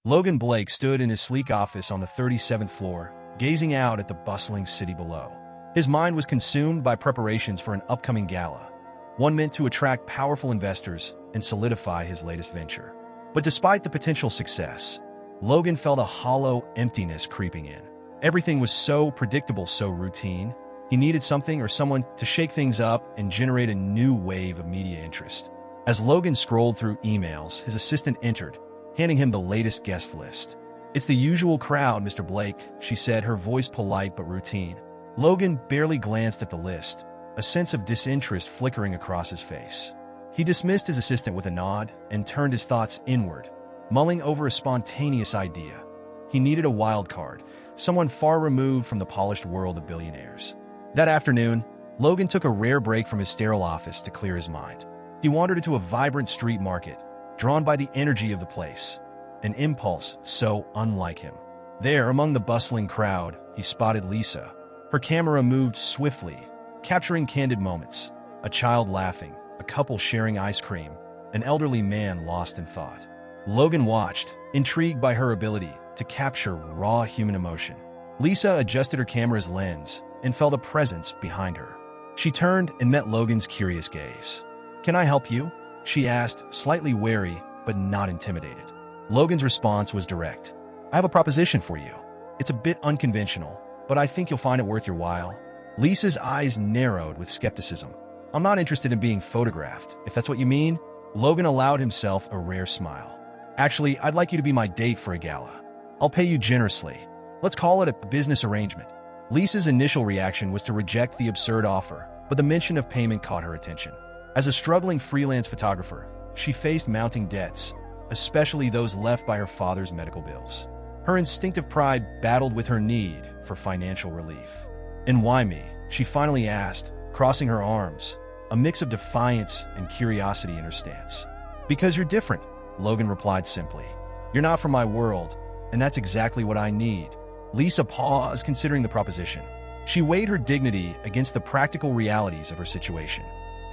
Logan Blake stood in his sleek office on the 37th floor, gazing out at the bustling city below. His mind was consumed by preparations for an upcoming gala, one meant to attract powerful investors and solidify his latest venture. But despite the potential success, Logan felt a hollow emptiness creeping in. Everything was so predictable, so routine. He needed something or someone to shake things up and generate a new wave of media interest. As Logan scrolled through emails, his assistant entered, handing him the latest guest list. "It's the usual crowd, Mr. Blake," she said, her voice polite but routine. Logan barely glanced at the list, a sense of disinterest flickering across his face. He dismissed his assistant with a nod and turned his thoughts inward, mulling over a spontaneous idea. He needed a wild card, someone far removed from the polished world of billionaires. That afternoon, Logan took a rare break from his sterile office to clear his mind. He wandered into a vibrant street market, drawn by the energy of the place, an impulse so unlike him. There, among the bustling crowd, he spotted Lisa. Her camera moved swiftly, capturing candid moments: a child laughing, a couple sharing ice cream, an elderly man lost in thought. Logan watched, intrigued by her ability to capture raw human emotion. Lisa adjusted her camera's lens and felt a presence behind her. She turned and met Logan's curious gaze. "Can I help you?" she asked, slightly wary but not intimidated. Logan's response was direct. "I have a proposition for you. It's a bit unconventional, but I think you'll find it worth your while." Lisa's eyes narrowed with skepticism. "I'm not interested in being photographed, if that's what you mean." Logan allowed himself a rare smile. "Actually, I'd like you to be my date for a gala. I'll pay you generously. Let's call it a business arrangement." Lisa's initial reaction was to reject the absurd offer, but the mention of payment caught her attention. As a struggling freelance photographer, she faced mounting debts, especially those left by her father's medical bills. Her instinctive pride battled with her need for financial relief. "And why me?" she finally asked, crossing her arms, a mix of defiance and curiosity in her stance. "Because you're different," Logan replied simply. "You're not from my world, and that's exactly what I need." Lisa paused, considering the proposition. She weighed her dignity against the practical realities of her situation.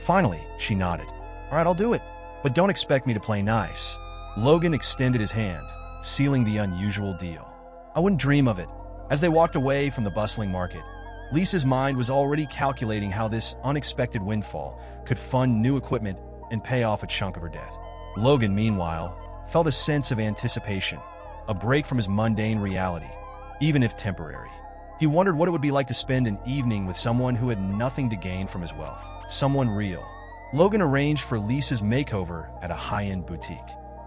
Finally, she nodded. "All right, I'll do it, but don't expect me to play nice." Logan extended his hand, sealing the unusual deal. "I wouldn't dream of it." As they walked away from the bustling market, Lisa's mind was already calculating how this unexpected windfall could fund new equipment and pay off a chunk of her debt. Logan, meanwhile, felt a sense of anticipation, a break from his mundane reality, even if temporary. He wondered what it would be like to spend an evening with someone who had nothing to gain from his wealth, someone real. Logan arranged for Lisa's makeover at a high-end boutique.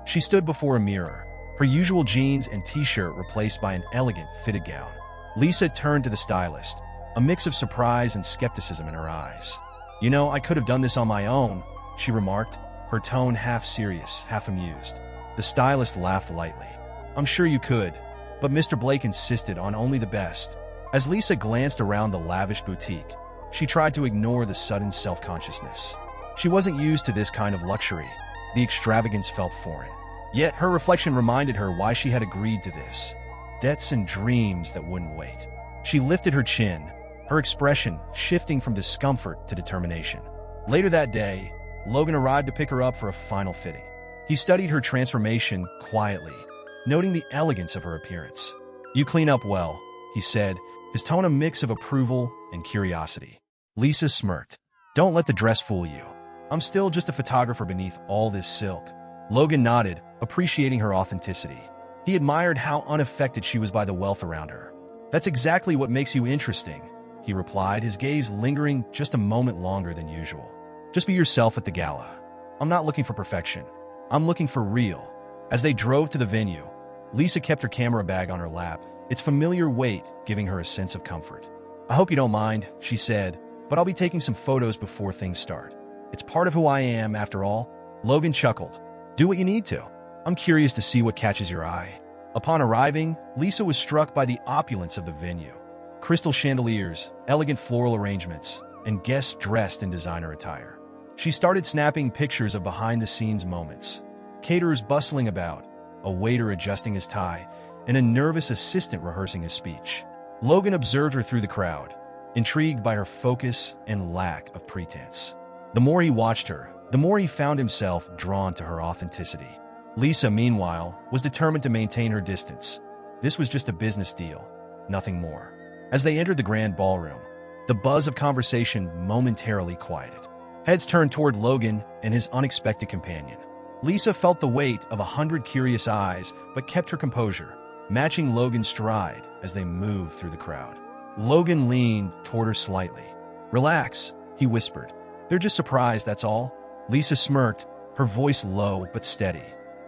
She stood before a mirror, her usual jeans and t-shirt replaced by an elegant, fitted gown. Lisa turned to the stylist, a mix of surprise and skepticism in her eyes. "You know, I could have done this on my own," she remarked, her tone half serious, half amused. The stylist laughed lightly. "I'm sure you could, but Mr. Blake insisted on only the best." As Lisa glanced around the lavish boutique, she tried to ignore the sudden self-consciousness. She wasn't used to this kind of luxury. The extravagance felt foreign. Yet her reflection reminded her why she had agreed to this. Debts and dreams that wouldn't wait. She lifted her chin, her expression shifting from discomfort to determination. Later that day, Logan arrived to pick her up for a final fitting. He studied her transformation quietly, noting the elegance of her appearance. "You clean up well," he said, his tone a mix of approval and curiosity. Lisa smirked. "Don't let the dress fool you. I'm still just a photographer beneath all this silk." Logan nodded, appreciating her authenticity. He admired how unaffected she was by the wealth around her. "That's exactly what makes you interesting," he replied, his gaze lingering just a moment longer than usual. "Just be yourself at the gala. I'm not looking for perfection. I'm looking for real." As they drove to the venue, Lisa kept her camera bag on her lap, its familiar weight giving her a sense of comfort. "I hope you don't mind," she said, "but I'll be taking some photos before things start. It's part of who I am, after all." Logan chuckled. "Do what you need to. I'm curious to see what catches your eye." Upon arriving, Lisa was struck by the opulence of the venue. Crystal chandeliers, elegant floral arrangements, and guests dressed in designer attire. She started snapping pictures of behind-the-scenes moments. Caterers bustling about, a waiter adjusting his tie, and a nervous assistant rehearsing his speech. Logan observed her through the crowd, intrigued by her focus and lack of pretense. The more he watched her, the more he found himself drawn to her authenticity. Lisa, meanwhile, was determined to maintain her distance. This was just a business deal, nothing more. As they entered the grand ballroom, the buzz of conversation momentarily quieted. Heads turned toward Logan and his unexpected companion. Lisa felt the weight of 100 curious eyes, but kept her composure, matching Logan's stride as they moved through the crowd. Logan leaned toward her slightly. "Relax," he whispered. "They're just surprised, that's all." Lisa smirked, her voice low but steady.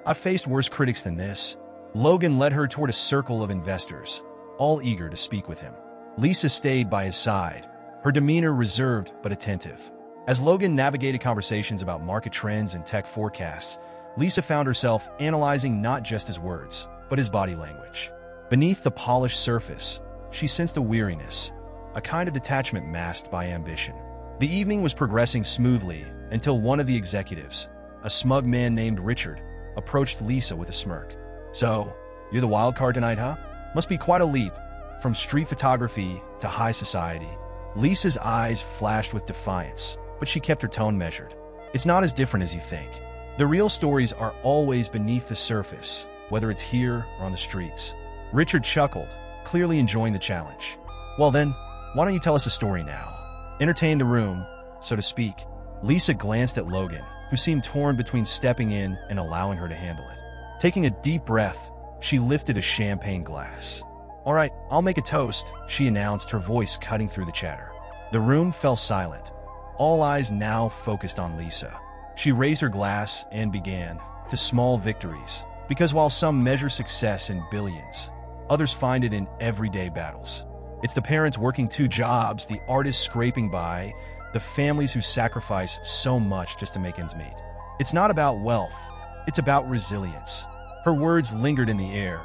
"I've faced worse critics than this." Logan led her toward a circle of investors, all eager to speak with him. Lisa stayed by his side, her demeanor reserved but attentive. As Logan navigated conversations about market trends and tech forecasts, Lisa found herself analyzing not just his words, but his body language. Beneath the polished surface, she sensed a weariness, a kind of detachment masked by ambition. The evening was progressing smoothly until one of the executives, a smug man named Richard, approached Lisa with a smirk. "So, you're the wild card tonight, huh? Must be quite a leap, from street photography to high society." Lisa's eyes flashed with defiance, but she kept her tone measured. "It's not as different as you think. The real stories are always beneath the surface, whether it's here or on the streets." Richard chuckled, clearly enjoying the challenge. "Well then, why don't you tell us a story now? Entertain the room, so to speak." Lisa glanced at Logan, who seemed torn between stepping in and allowing her to handle it. Taking a deep breath, she lifted a champagne glass. "All right, I'll make a toast," she announced, her voice cutting through the chatter. The room fell silent, all eyes now focused on Lisa. She raised her glass and began, "To small victories," because while some measure success in billions, others find it in everyday battles. It's the parents working 2 jobs, the artists scraping by, the families who sacrifice so much just to make ends meet. It's not about wealth, it's about resilience. Her words lingered in the air,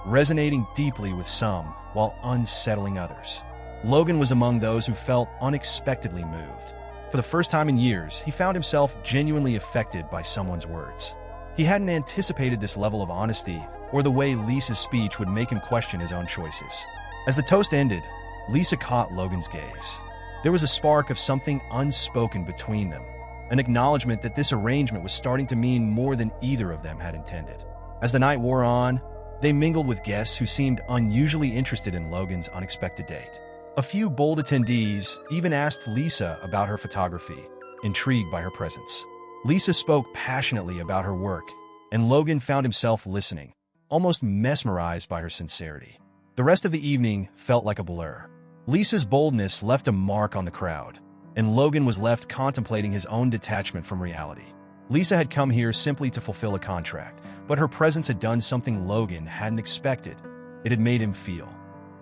resonating deeply with some while unsettling others. Logan was among those who felt unexpectedly moved. For the first time in years, he found himself genuinely affected by someone's words. He hadn't anticipated this level of honesty or the way Lisa's speech would make him question his own choices. As the toast ended, Lisa caught Logan's gaze. There was a spark of something unspoken between them, an acknowledgement that this arrangement was starting to mean more than either of them had intended. As the night wore on, they mingled with guests who seemed unusually interested in Logan's unexpected date. A few bold attendees even asked Lisa about her photography, intrigued by her presence. Lisa spoke passionately about her work, and Logan found himself listening, almost mesmerized by her sincerity. The rest of the evening felt like a blur. Lisa's boldness left a mark on the crowd, and Logan was left contemplating his own detachment from reality. Lisa had come here simply to fulfill a contract, but her presence had done something Logan hadn't expected. It had made him feel.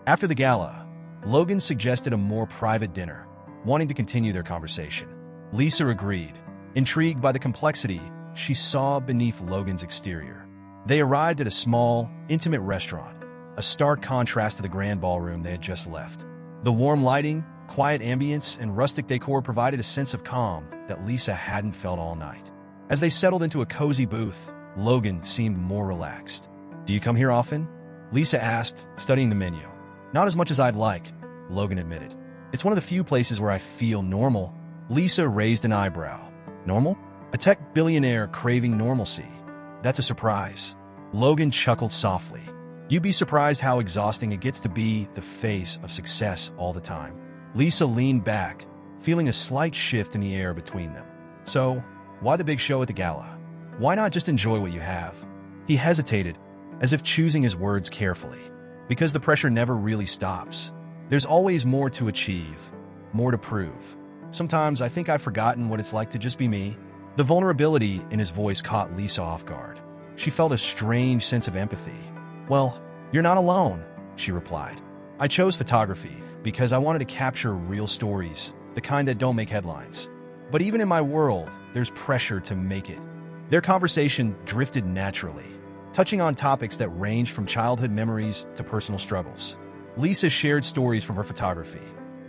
After the gala, Logan suggested a more private dinner, wanting to continue their conversation. Lisa agreed, intrigued by the complexity she saw beneath Logan's exterior. They arrived at a small, intimate restaurant, a stark contrast to the grand ballroom they had just left. The warm lighting, quiet ambience, and rustic decor provided a sense of calm that Lisa hadn't felt all night. As they settled into a cozy booth, Logan seemed more relaxed. "Do you come here often?" Lisa asked, studying the menu. "Not as much as I'd like," Logan admitted. "It's one of the few places where I feel normal." Lisa raised an eyebrow. "Normal? A tech billionaire craving normalcy. That's a surprise." Logan chuckled softly. "You'd be surprised how exhausting it gets to be the face of success all the time." Lisa leaned back, feeling a slight shift in the air between them. "So, why the big show at the gala? Why not just enjoy what you have?" He hesitated, as if choosing his words carefully. "Because the pressure never really stops. There's always more to achieve, more to prove. Sometimes I think I've forgotten what it's like to just be me." The vulnerability in his voice caught Lisa off guard. She felt a strange sense of empathy. "Well, you're not alone," she replied. "I chose photography because I wanted to capture real stories, the kind that don't make headlines. But even in my world, there's pressure to make it." Their conversation drifted naturally, touching on topics that ranged from childhood memories to personal struggles. Lisa shared stories from her photography,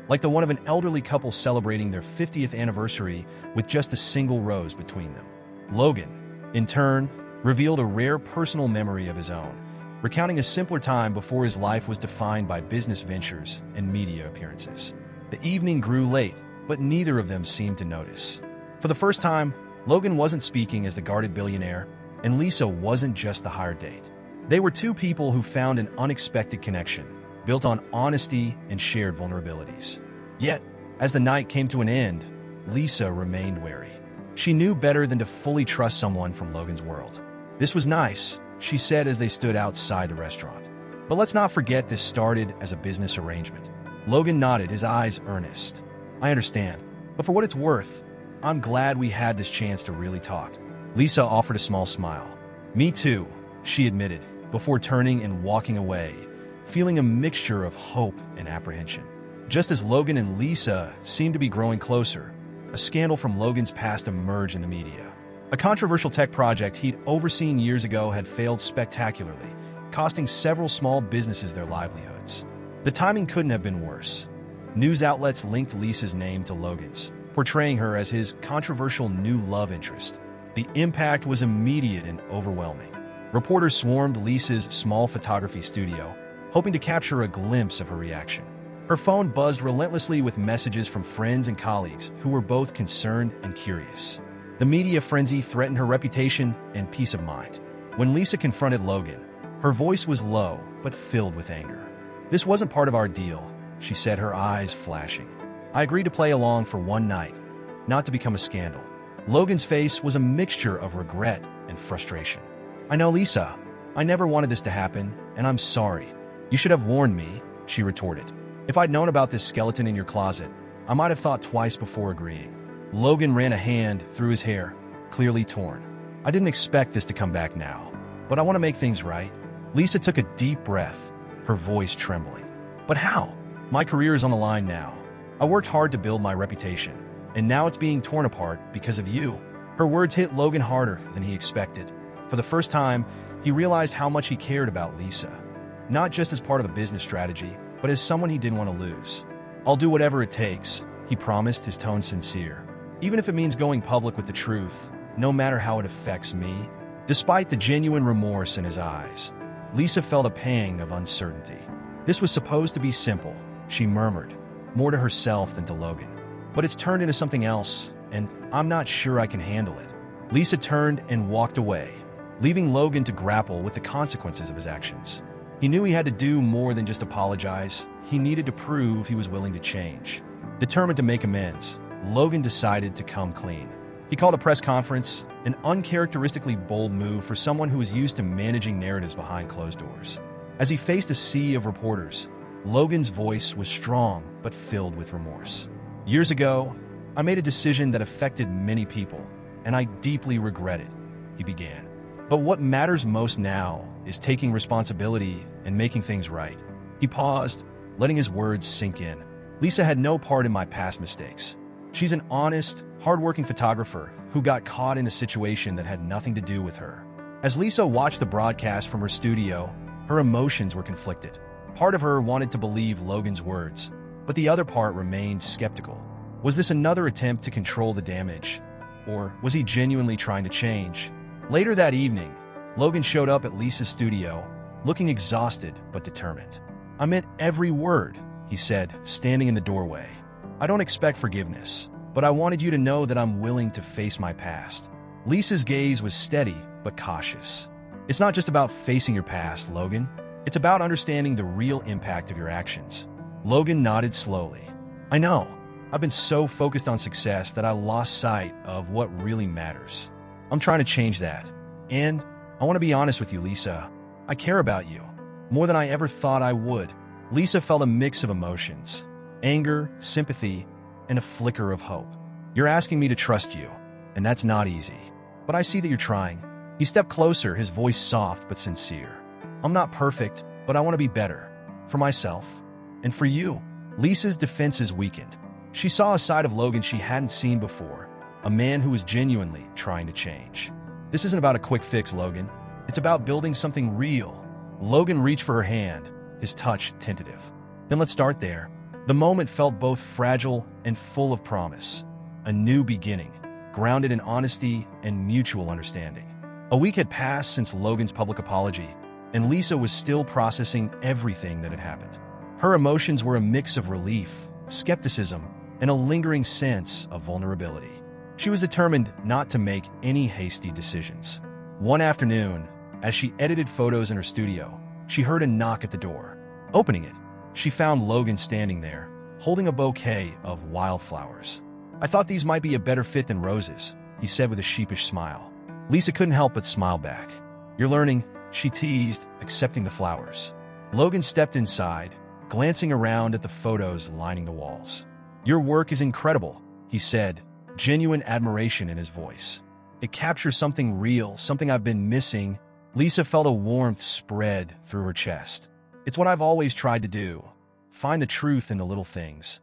like the one of an elderly couple celebrating their 50th anniversary with just a single rose between them. Logan, in turn, revealed a rare personal memory of his own, recounting a simpler time before his life was defined by business ventures and media appearances. The evening grew late, but neither of them seemed to notice. For the first time, Logan wasn't speaking as the guarded billionaire. and Lisa wasn't just the hired date. They were two people who found an unexpected connection, built on honesty and shared vulnerabilities. Yet, as the night came to an end, Lisa remained wary. She knew better than to fully trust someone from Logan's world. "This was nice," she said as they stood outside the restaurant. "But let's not forget this started as a business arrangement." Logan nodded, his eyes earnest. "I understand, but for what it's worth, I'm glad we had this chance to really talk." Lisa offered a small smile. "Me too," she admitted, before turning and walking away, feeling a mixture of hope and apprehension. Just as Logan and Lisa seemed to be growing closer, a scandal from Logan's past emerged in the media. A controversial tech project he'd overseen years ago had failed spectacularly, costing several small businesses their livelihoods. The timing couldn't have been worse. News outlets linked Lisa's name to Logan's, portraying her as his controversial new love interest. The impact was immediate and overwhelming. Reporters swarmed Lisa's small photography studio, hoping to capture a glimpse of her reaction. Her phone buzzed relentlessly with messages from friends and colleagues who were both concerned and curious. The media frenzy threatened her reputation and peace of mind. When Lisa confronted Logan, her voice was low but filled with anger. "This wasn't part of our deal," she said, her eyes flashing. "I agreed to play along for one night, not to become a scandal." Logan's face was a mixture of regret and frustration. "I know, Lisa. I never wanted this to happen, and I'm sorry. You should have warned me," she retorted. "If I'd known about this skeleton in your closet, I might have thought twice before agreeing." Logan ran a hand through his hair, clearly torn. "I didn't expect this to come back now, but I want to make things right." Lisa took a deep breath, her voice trembling. "But how? My career is on the line now. I worked hard to build my reputation, and now it's being torn apart because of you." Her words hit Logan harder than he expected. For the first time, he realized how much he cared about Lisa, not just as part of a business strategy, but as someone he didn't want to lose. "I'll do whatever it takes," he promised, his tone sincere. "Even if it means going public with the truth, no matter how it affects me." Despite the genuine remorse in his eyes, Lisa felt a pang of uncertainty. "This was supposed to be simple," she murmured, more to herself than to Logan. "But it's turned into something else, and I'm not sure I can handle it." Lisa turned and walked away, leaving Logan to grapple with the consequences of his actions. He knew he had to do more than just apologize. He needed to prove he was willing to change. Determined to make amends, Logan decided to come clean. He called a press conference, an uncharacteristically bold move for someone who was used to managing narratives behind closed doors. As he faced a sea of reporters, Logan's voice was strong but filled with remorse. "Years ago, I made a decision that affected many people, and I deeply regret it," he began. "But what matters most now is taking responsibility and making things right." He paused, letting his words sink in. "Lisa had no part in my past mistakes. She's an honest, hardworking photographer who got caught in a situation that had nothing to do with her." As Lisa watched the broadcast from her studio, her emotions were conflicted. Part of her wanted to believe Logan's words, but the other part remained skeptical. Was this another attempt to control the damage? Or was he genuinely trying to change? Later that evening, Logan showed up at Lisa's studio, looking exhausted but determined. "I meant every word," he said, standing in the doorway. "I don't expect forgiveness, but I wanted you to know that I'm willing to face my past." Lisa's gaze was steady but cautious. "It's not just about facing your past, Logan. It's about understanding the real impact of your actions." Logan nodded slowly. "I know. I've been so focused on success that I lost sight of what really matters. I'm trying to change that. And I want to be honest with you, Lisa. I care about you, more than I ever thought I would." Lisa felt a mix of emotions: anger, sympathy, and a flicker of hope. "You're asking me to trust you, and that's not easy. But I see that you're trying." He stepped closer, his voice soft but sincere. "I'm not perfect, but I want to be better. For myself. And for you." Lisa's defenses weakened. She saw a side of Logan she hadn't seen before, a man who was genuinely trying to change. "This isn't about a quick fix, Logan. It's about building something real." Logan reached for her hand, his touch tentative. "Then let's start there." The moment felt both fragile and full of promise. A new beginning, grounded in honesty and mutual understanding. A week had passed since Logan's public apology, and Lisa was still processing everything that had happened. Her emotions were a mix of relief, skepticism, and a lingering sense of vulnerability. She was determined not to make any hasty decisions. One afternoon, as she edited photos in her studio, she heard a knock at the door. Opening it, she found Logan standing there, holding a bouquet of wildflowers. "I thought these might be a better fit than roses," he said with a sheepish smile. Lisa couldn't help but smile back. "You're learning," she teased, accepting the flowers. Logan stepped inside, glancing around at the photos lining the walls. "Your work is incredible," he said, genuine admiration in his voice. "It captures something real, something I've been missing." Lisa felt a warmth spread through her chest. "It's what I've always tried to do. Find the truth in the little things."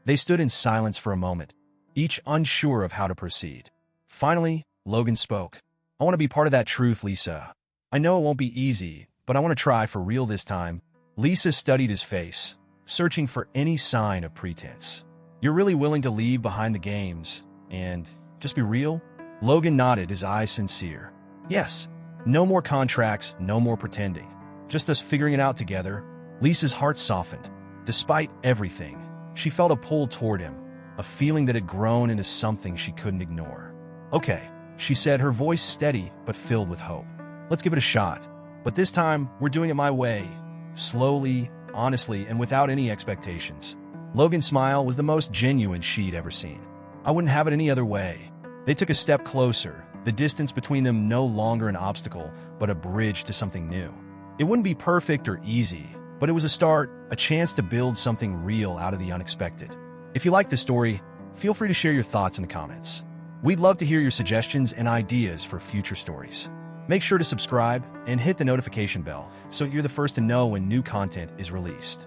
They stood in silence for a moment, each unsure of how to proceed. Finally, Logan spoke. "I want to be part of that truth, Lisa. I know it won't be easy, but I want to try for real this time." Lisa studied his face, searching for any sign of pretense. "You're really willing to leave behind the games and just be real?" Logan nodded, his eyes sincere. "Yes. No more contracts, no more pretending. Just us figuring it out together." Lisa's heart softened. Despite everything, she felt a pull toward him, a feeling that had grown into something she couldn't ignore. "Okay," she said, her voice steady but filled with hope. "Let's give it a shot. But this time, we're doing it my way. Slowly, honestly, and without any expectations." Logan's smile was the most genuine she'd ever seen. "I wouldn't have it any other way." They took a step closer, the distance between them no longer an obstacle, but a bridge to something new. It wouldn't be perfect or easy, but it was a start, a chance to build something real out of the unexpected. If you like this story, feel free to share your thoughts in the comments. We'd love to hear your suggestions and ideas for future stories. Make sure to subscribe and hit the notification bell so you're the first to know when new content is released.